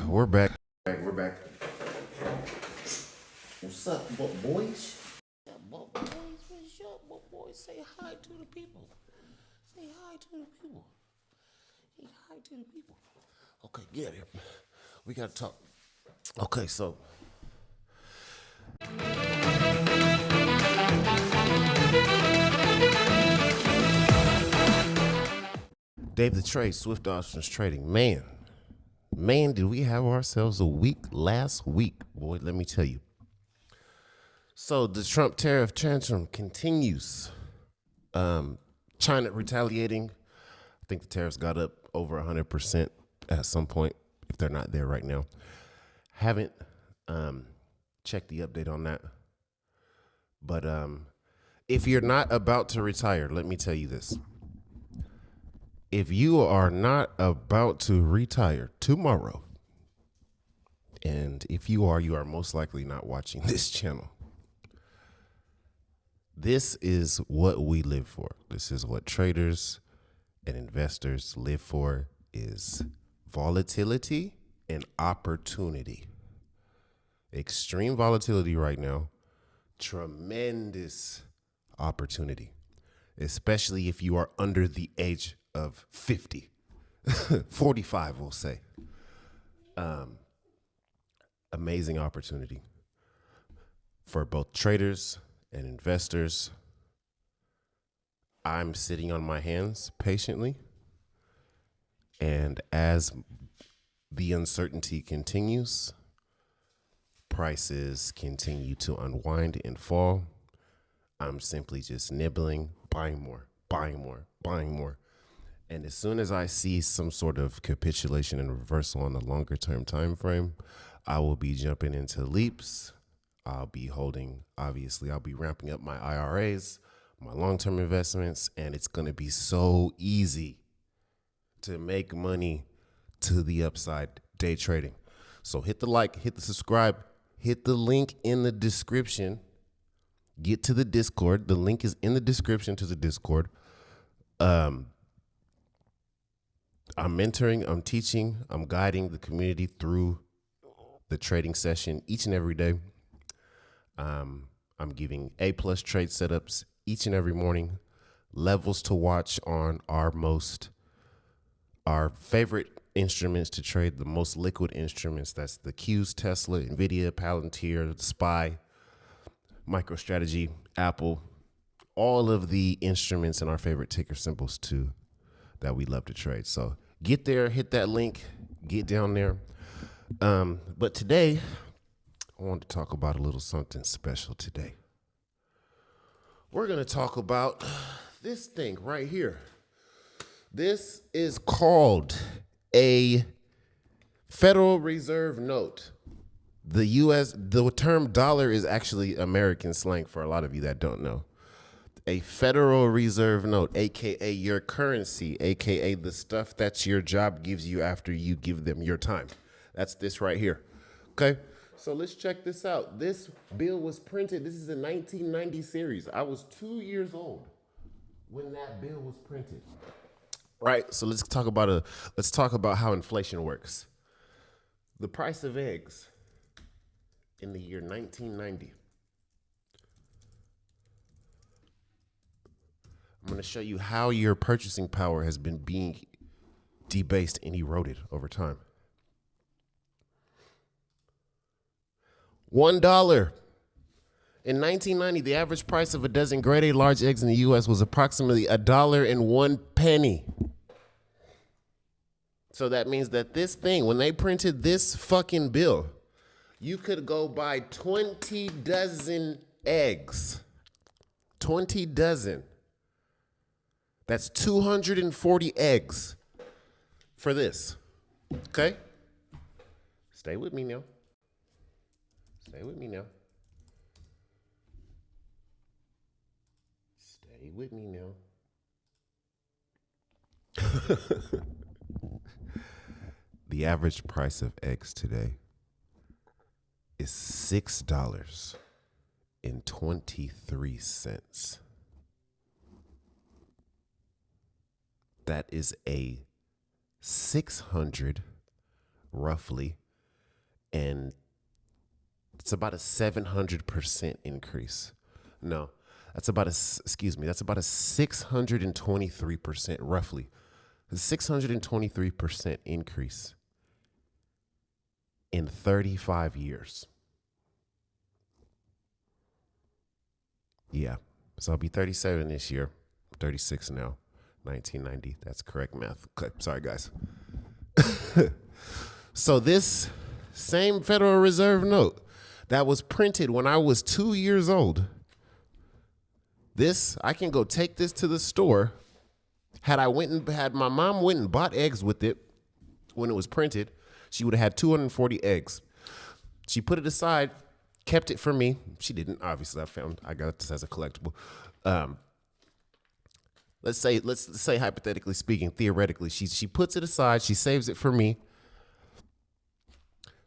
We're back. We're back. What's up, boys? What boys? What's up, what boys? Say hi to the people. Say hi to the people. Say hi to the people. Okay, get here. We gotta talk. Okay, so Dave the Trade, Swift Options Trading. Man, did we have ourselves a week last week, boy, let me tell you. So the Trump tariff tantrum continues. China retaliating. I think the tariffs got up over 100% at some point, if they're not there right now. Haven't checked the update on that. But if you're not about to retire, let me tell you this. If you are not about to retire tomorrow, and if you are most likely not watching this channel. This is what we live for. This is what traders and investors live for, is volatility and opportunity. Extreme volatility right now, tremendous opportunity, especially if you are under the age of 50, 45, we'll say. Amazing opportunity for both traders and investors. I'm sitting on my hands patiently, and as the uncertainty continues, prices continue to unwind and fall. I'm simply just nibbling, buying more. And as soon as I see some sort of capitulation and reversal on the longer term time frame, I will be jumping into leaps. I'll be ramping up my IRAs, my long-term investments, and it's going to be so easy to make money to the upside day trading. So hit the like, hit the subscribe, hit the link in the description. Get to the Discord. The link is in the description to the Discord. I'm mentoring, I'm teaching, I'm guiding the community through the trading session each and every day. I'm giving A+ trade setups each and every morning, levels to watch on our favorite instruments to trade, the most liquid instruments. That's the Qs, Tesla, Nvidia, Palantir, the SPY, MicroStrategy, Apple, all of the instruments and our favorite ticker symbols too that we love to trade. So get there, hit that link, get down there. But today, I want to talk about a little something special today. We're going to talk about this thing right here. This is called a Federal Reserve note. The term dollar is actually American slang for a lot of you that don't know. A Federal Reserve note, AKA your currency, AKA the stuff that your job gives you after you give them your time. That's this right here. Okay, so let's check this out. This bill was printed. This is a 1990 series. I was 2 years old when that bill was printed. Right, so let's talk about how inflation works. The price of eggs in the year 1990. I'm going to show you how your purchasing power has been being debased and eroded over time. $1. In 1990, the average price of a dozen grade A large eggs in the U.S. was approximately $1.01. So that means that this thing, when they printed this fucking bill, you could go buy 20 dozen eggs. 20 dozen. That's 240 eggs for this. Okay? Stay with me now. Stay with me now. Stay with me now. The average price of eggs today is $6.23. That is a roughly and it's about a 700% increase. No, that's about a 623%, roughly. A 623% increase in 35 years. Yeah. So I'll be 37 this year. 36 now. 1990. That's correct math. Okay. Sorry, guys. So this same Federal Reserve note that was printed when I was 2 years old, I can go take this to the store. Had my mom went and bought eggs with it when it was printed, she would have had 240 eggs. She put it aside, kept it for me. She didn't, obviously. I got this as a collectible. Let's say hypothetically speaking, theoretically, she puts it aside, she saves it for me.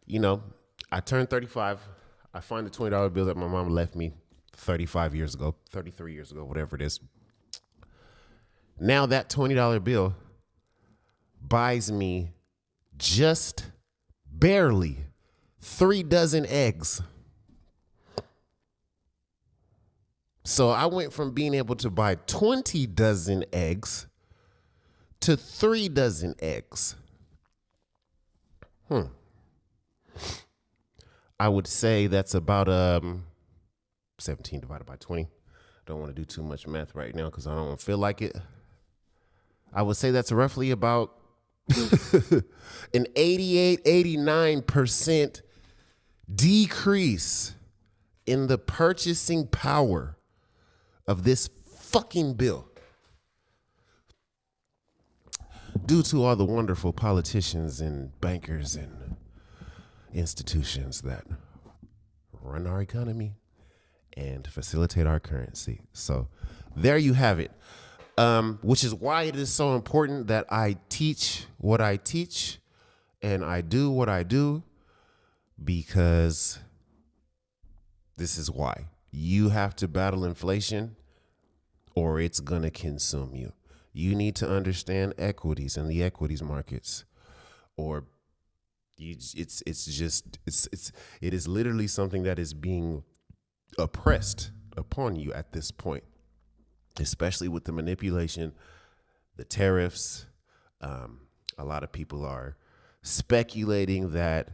You know, I turned 35. I find the $20 bill that my mom left me 33 years ago, whatever it is. Now that $20 bill buys me just barely 3 dozen eggs. So I went from being able to buy 20 dozen eggs to 3 dozen eggs. I would say that's about 17 divided by 20. Don't want to do too much math right now because I don't feel like it. I would say that's roughly about an 89% decrease in the purchasing power of this fucking bill due to all the wonderful politicians and bankers and institutions that run our economy and facilitate our currency. So there you have it. Which is why it is so important that I teach what I teach and I do what I do, because this is why. You have to battle inflation or it's going to consume you. You need to understand equities and the equities markets, or it is literally something that is being oppressed upon you at this point, especially with the manipulation, the tariffs. A lot of people are speculating that,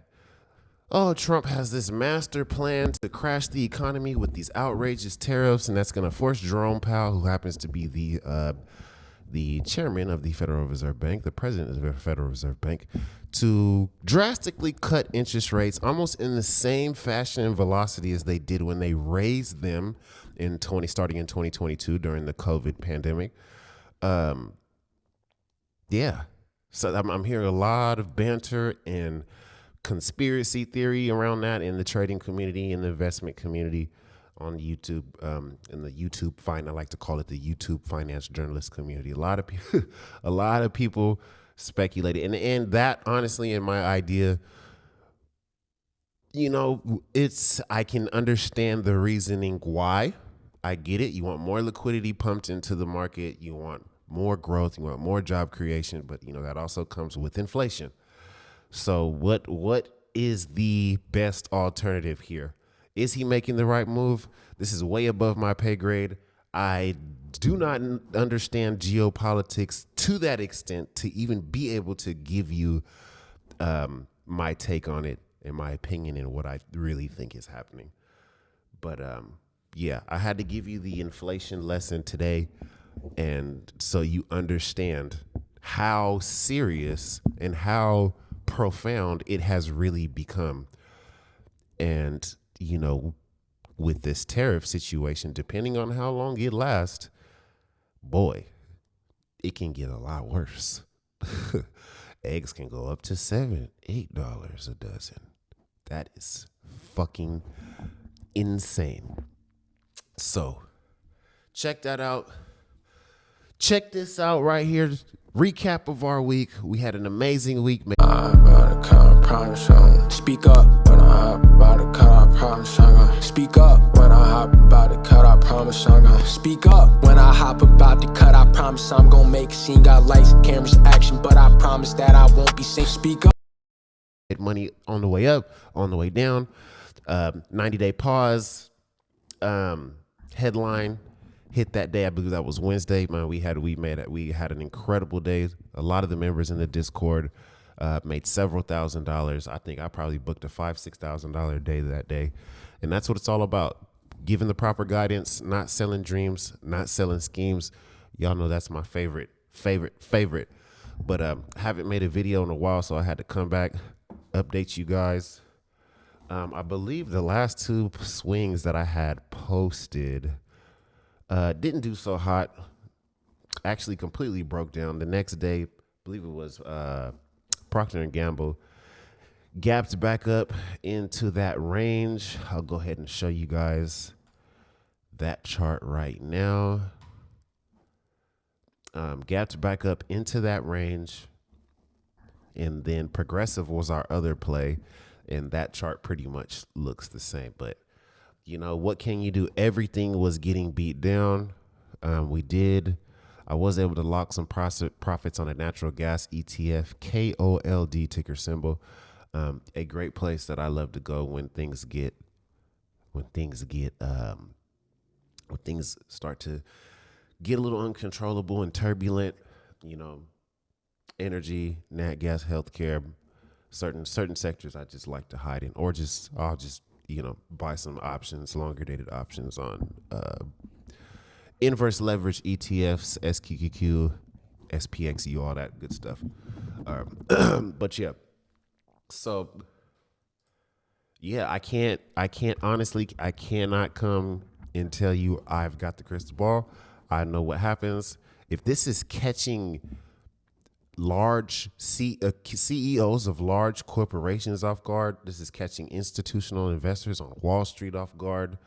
Trump has this master plan to crash the economy with these outrageous tariffs, and that's going to force Jerome Powell, who happens to be the chairman of the Federal Reserve Bank, the president of the Federal Reserve Bank, to drastically cut interest rates almost in the same fashion and velocity as they did when they raised them starting in 2022 during the COVID pandemic. Yeah. So I'm hearing a lot of banter and conspiracy theory around that in the trading community, in the investment community, on YouTube, in the YouTube I like to call it the YouTube finance journalist community. A lot of people speculated, and that honestly, in my idea, I can understand the reasoning why. I get it. You want more liquidity pumped into the market. You want more growth. You want more job creation. But that also comes with inflation. So what is the best alternative here? Is he making the right move? This is way above my pay grade. I do not understand geopolitics to that extent to even be able to give you my take on it and my opinion and what I really think is happening. But yeah, I had to give you the inflation lesson today, and so you understand how serious and how profound it has really become. And with this tariff situation, depending on how long it lasts, boy, it can get a lot worse. Eggs can go up to $7, $8 a dozen. That is fucking insane. So check that out. Check this out right here. Recap of our week. We had an amazing week. Speak up when I hop about to cut, I promise I'm gonna speak up when I hop about to cut, I promise I'm gonna speak up when I hop about to cut, I promise I'm gonna make a scene. Got lights, cameras, action, but I promise that I won't be seen. Speak up. money on the way up, on the way down. 90-day pause. Headline hit that day. I believe that was Wednesday. Man, we had an incredible day. A lot of the members in the Discord made several $1,000s. I think I probably booked a $5,000-$6,000 day that day, and that's what it's all about. Giving the proper guidance, not selling dreams, not selling schemes. Y'all know that's my favorite. But I haven't made a video in a while, so I had to come back, update you guys. I believe the last two swings that I had posted didn't do so hot. Actually, completely broke down. The next day, I believe it was Procter & Gamble, gapped back up into that range. I'll go ahead and show you guys that chart right now. Gapped back up into that range. And then Progressive was our other play. And that chart pretty much looks the same. But, you know, what can you do? Everything was getting beat down. I was able to lock some profits on a natural gas ETF, KOLD ticker symbol. A great place that I love to go when things start to get a little uncontrollable and turbulent. You know, energy, nat gas, healthcare, certain sectors I just like to hide in, or I'll just buy some options, longer dated options on inverse leverage ETFs, SQQQ, SPXU, all that good stuff. But yeah, so yeah, I cannot come and tell you I've got the crystal ball. I know what happens if this is catching large CEOs of large corporations off guard. This is catching institutional investors on Wall Street off guard.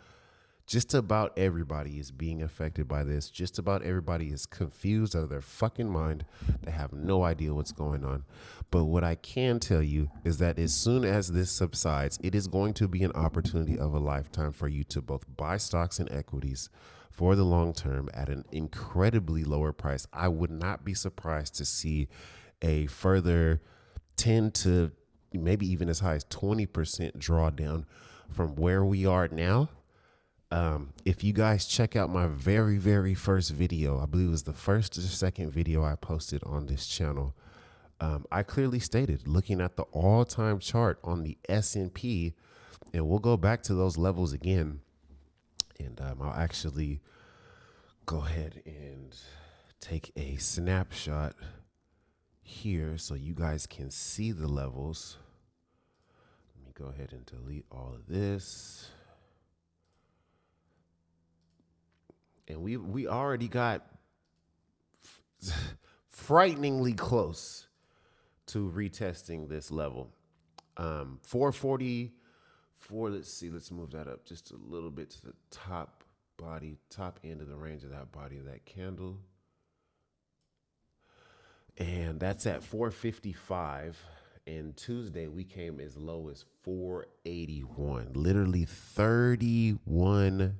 Just about everybody is being affected by this. Just about everybody is confused out of their fucking mind. They have no idea what's going on. But what I can tell you is that as soon as this subsides, it is going to be an opportunity of a lifetime for you to both buy stocks and equities for the long term at an incredibly lower price. I would not be surprised to see a further 10 to maybe even as high as 20% drawdown from where we are now. If you guys check out my very, very first video, I believe it was the first or second video I posted on this channel, I clearly stated, looking at the all-time chart on the S&P, and we'll go back to those levels again. And I'll actually go ahead and take a snapshot here so you guys can see the levels. Let me go ahead and delete all of this. And we already got frighteningly close to retesting this level. 444, let's move that up just a little bit to the top end of the range of that body of that candle. And that's at 455. And Tuesday we came as low as 481, literally 31.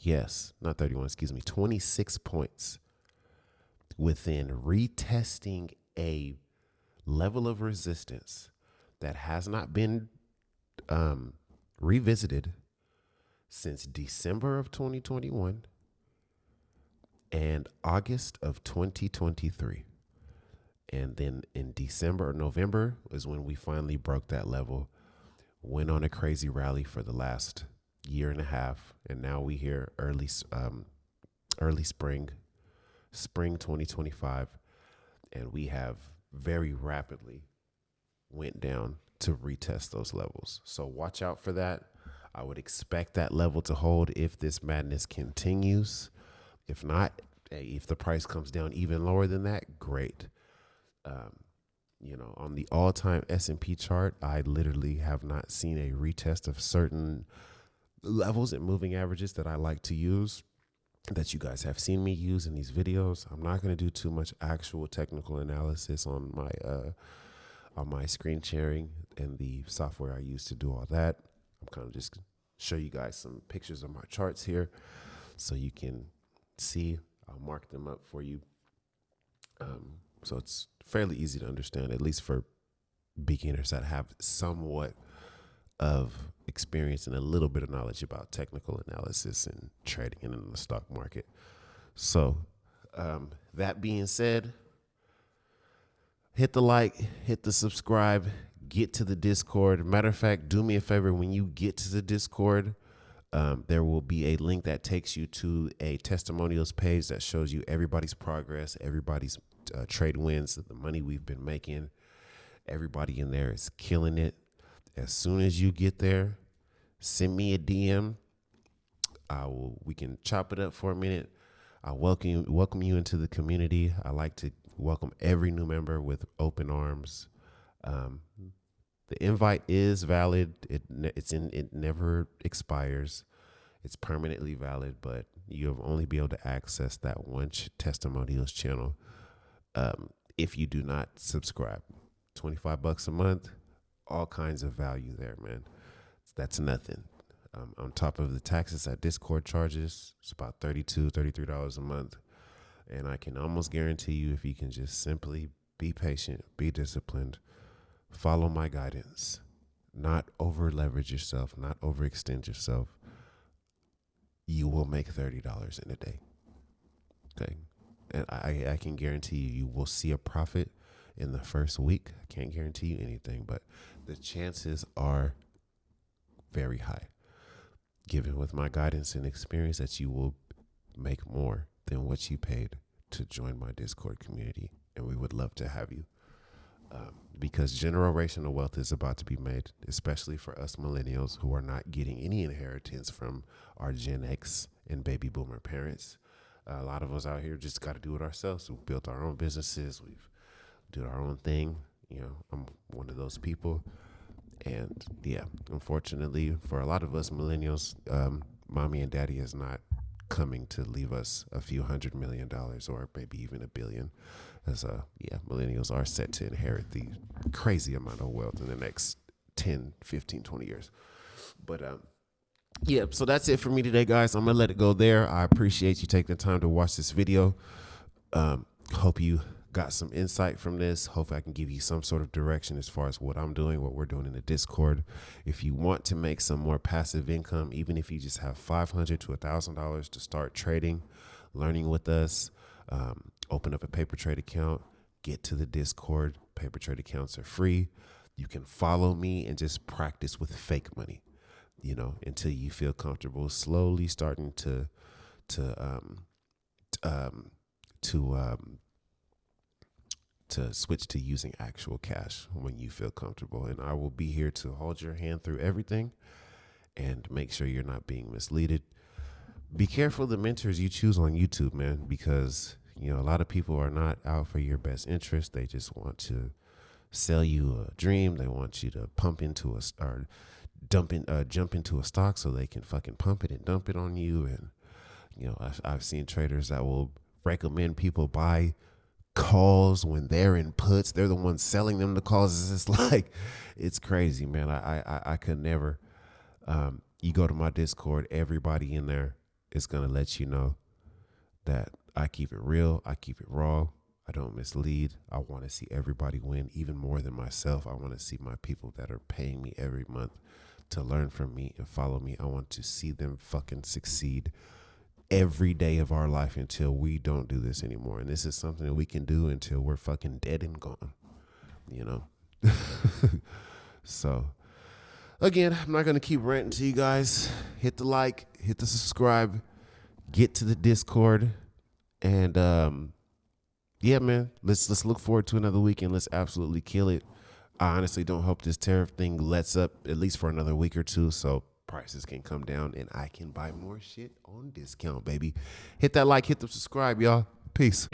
Yes, not 31, 26 points within retesting a level of resistance that has not been revisited since December of 2021 and August of 2023. And then in December or November is when we finally broke that level, went on a crazy rally for the last year and a half, and now we hear early spring 2025, and we have very rapidly went down to retest those levels. So watch out for that. I would expect that level to hold if this madness continues. If not, if the price comes down even lower than that, great. On the all-time S&P chart, I literally have not seen a retest of certain levels and moving averages that I like to use, that you guys have seen me use in these videos. I'm not going to do too much actual technical analysis on my screen sharing and the software I use to do all that. I'm kind of just show you guys some pictures of my charts here so you can see. I'll mark them up for you. So it's fairly easy to understand, at least for beginners that have somewhat of experience and a little bit of knowledge about technical analysis and trading in the stock market. So that being said, hit the like, hit the subscribe, get to the Discord. Matter of fact, do me a favor. When you get to the Discord, there will be a link that takes you to a testimonials page that shows you everybody's progress, everybody's trade wins, the money we've been making. Everybody in there is killing it. As soon as you get there, send me a DM. We can chop it up for a minute. I welcome you into the community. I like to welcome every new member with open arms. The invite is valid. It never expires. It's permanently valid, but you'll only be able to access that one testimonials channel if you do not subscribe. $25 a month, all kinds of value there, man. That's nothing. On top of the taxes that Discord charges, it's about $33 a month. And I can almost guarantee you, if you can just simply be patient, be disciplined, follow my guidance, not over leverage yourself, not overextend yourself, you will make $30 in a day. Okay. And I can guarantee you will see a profit in the first week. I can't guarantee you anything, but the chances are very high, given with my guidance and experience, that you will make more than what you paid to join my Discord community. And we would love to have you. Because generational wealth is about to be made, especially for us millennials who are not getting any inheritance from our Gen X and baby boomer parents. A lot of us out here just got to do it ourselves. We've built our own businesses. We've done our own thing. You know, I'm one of those people. And yeah, unfortunately for a lot of us millennials, mommy and daddy is not coming to leave us a few $100 million or maybe even $1 billion. As millennials are set to inherit the crazy amount of wealth in the next 10, 15, 20 years. But yeah, so that's it for me today, guys. I'm gonna let it go there. I appreciate you taking the time to watch this video. Hope you got some insight from this. Hopefully I can give you some sort of direction as far as what I'm doing, what we're doing in the Discord. If you want to make some more passive income, even if you just have $500 to $1,000 to start trading, learning with us, open up a paper trade account, get to the Discord. Paper trade accounts are free. You can follow me and just practice with fake money, you know, until you feel comfortable slowly starting to switch to using actual cash when you feel comfortable. And I will be here to hold your hand through everything and make sure you're not being misleaded. Be careful of the mentors you choose on YouTube, man, because, you know, a lot of people are not out for your best interest. They just want to sell you a dream. They want you to jump into a stock so they can fucking pump it and dump it on you. And, you know, I've seen traders that will recommend people buy calls when they're in puts. They're the ones selling them the calls. It's just like, it's crazy, man. I could never. You go to my Discord, everybody in there is going to let you know that I keep it real. I keep it raw. I don't mislead. I want to see everybody win, even more than myself. I want to see my people that are paying me every month to learn from me and follow me. I want to see them fucking succeed every day of our life until we don't do this anymore. And this is something that we can do until we're fucking dead and gone, you know? So again, I'm not going to keep ranting to you guys. Hit the like, hit the subscribe, get to the Discord. And yeah, man, let's look forward to another weekend. Let's absolutely kill it. I honestly don't hope this tariff thing lets up at least for another week or two, so prices can come down and I can buy more shit on discount, baby. Hit that like, hit the subscribe, y'all. Peace.